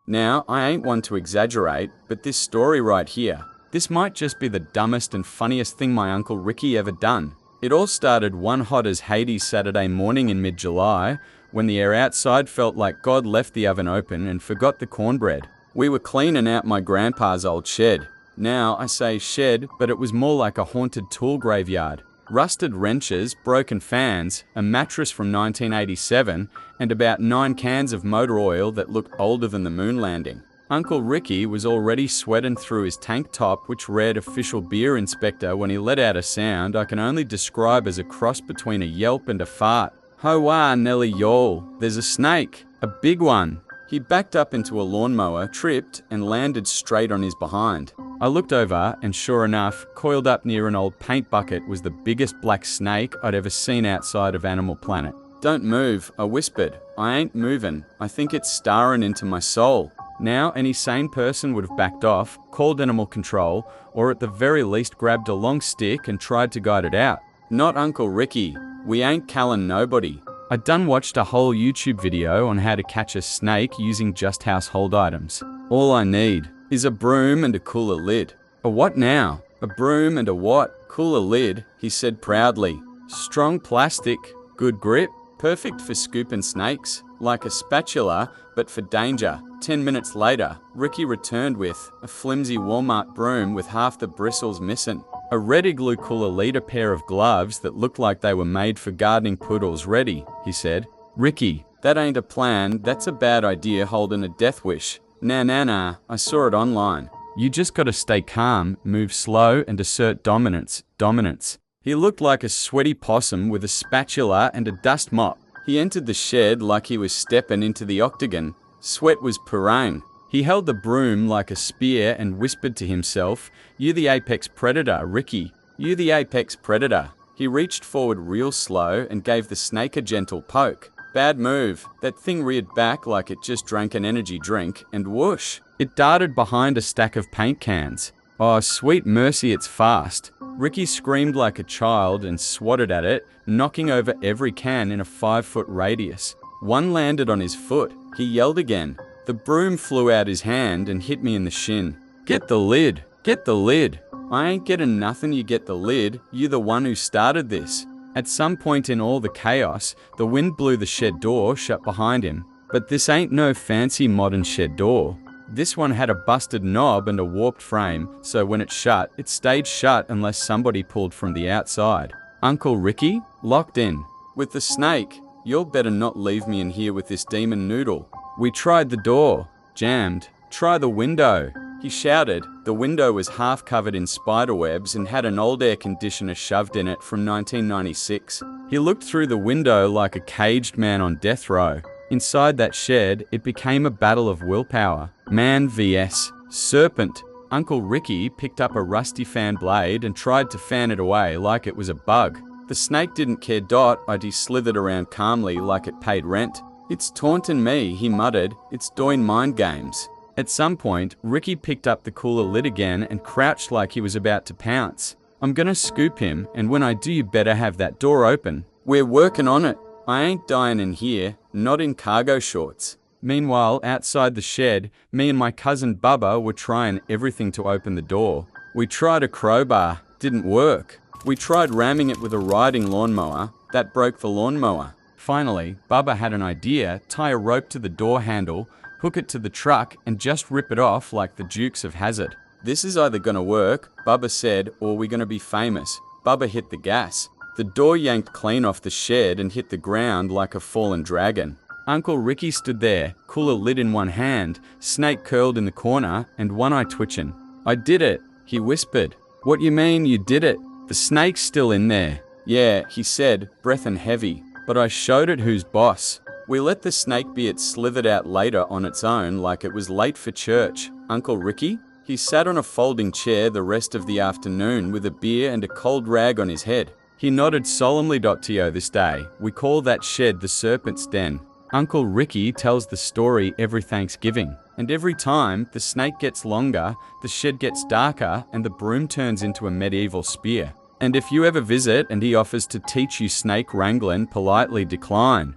Now, I ain't one to exaggerate, but this story right here, this might just be the dumbest and funniest thing my Uncle Ricky ever done. It all started one hot as Hades Saturday morning in mid-July, when the air outside felt like God left the oven open and forgot the cornbread. We were cleaning out my grandpa's old shed. Now, I say shed, but it was more like a haunted tool graveyard. Rusted wrenches, broken fans, a mattress from 1987, and about 9 cans of motor oil that looked older than the moon landing. Uncle Ricky was already sweating through his tank top, which read official beer inspector, when he let out a sound I can only describe as a cross between a yelp and a fart. Ho-wah, Nelly y'all, there's a snake, a big one. He backed up into a lawnmower, tripped, and landed straight on his behind. I looked over, and sure enough, coiled up near an old paint bucket was the biggest black snake I'd ever seen outside of Animal Planet. Don't move, I whispered. I ain't moving. I think it's staring into my soul. Now, any sane person would have backed off, called animal control, or at the very least grabbed a long stick and tried to guide it out. Not Uncle Ricky. We ain't calling nobody. I'd done watched a whole YouTube video on how to catch a snake using just household items. All I need is a broom and a cooler lid. A what now? A broom and a what? Cooler lid, he said proudly. Strong plastic, good grip, perfect for scooping snakes. Like a spatula, but for danger. 10 minutes later, Ricky returned with a flimsy Walmart broom with half the bristles missing. A ready glue cooler lid, pair of gloves that looked like they were made for gardening poodles ready, he said. Ricky, that ain't a plan, that's a bad idea holding a death wish. Nah, I saw it online. You just gotta stay calm, move slow, and assert dominance. He looked like a sweaty possum with a spatula and a dust mop. He entered the shed like he was stepping into the octagon. Sweat was pouring. He held the broom like a spear and whispered to himself, "You the apex predator, Ricky. You the apex predator." He reached forward real slow and gave the snake a gentle poke. Bad move. That thing reared back like it just drank an energy drink, and whoosh! It darted behind a stack of paint cans. Oh, sweet mercy, it's fast. Ricky screamed like a child and swatted at it, knocking over every can in a 5-foot radius. One landed on his foot. He yelled again. The broom flew out his hand and hit me in the shin. Get the lid! Get the lid! I ain't getting nothing, you get the lid. You the one who started this. At some point in all the chaos, the wind blew the shed door shut behind him. But this ain't no fancy modern shed door. This one had a busted knob and a warped frame, so when it shut, it stayed shut unless somebody pulled from the outside. Uncle Ricky? Locked in. With the snake. You'll better not leave me in here with this demon noodle. We tried the door. Jammed. Try the window. He shouted. The window was half covered in spiderwebs and had an old air conditioner shoved in it from 1996. He looked through the window like a caged man on death row. Inside that shed, it became a battle of willpower. Man vs. serpent. Uncle Ricky picked up a rusty fan blade and tried to fan it away like it was a bug. The snake didn't care he slithered around calmly like it paid rent. It's taunting me, he muttered. It's doing mind games. At some point, Ricky picked up the cooler lid again and crouched like he was about to pounce. I'm gonna scoop him, and when I do you better have that door open. We're working on it. I ain't dying in here, not in cargo shorts. Meanwhile, outside the shed, me and my cousin Bubba were trying everything to open the door. We tried a crowbar, didn't work. We tried ramming it with a riding lawnmower, that broke the lawnmower. Finally, Bubba had an idea, tie a rope to the door handle, hook it to the truck, and just rip it off like the Dukes of Hazzard. This is either gonna work, Bubba said, or we're gonna be famous. Bubba hit the gas. The door yanked clean off the shed and hit the ground like a fallen dragon. Uncle Ricky stood there, cooler lid in one hand, snake curled in the corner, and one eye twitching. I did it, he whispered. What you mean you did it? The snake's still in there. Yeah, he said, breathing heavy. But I showed it who's boss. We let the snake be it slithered out later on its own like it was late for church. Uncle Ricky? He sat on a folding chair the rest of the afternoon with a beer and a cold rag on his head. He nodded solemnly. To this day, we call that shed the Serpent's Den. Uncle Ricky tells the story every Thanksgiving, and every time the snake gets longer, the shed gets darker, and the broom turns into a medieval spear. And if you ever visit and he offers to teach you snake wrangling, politely decline.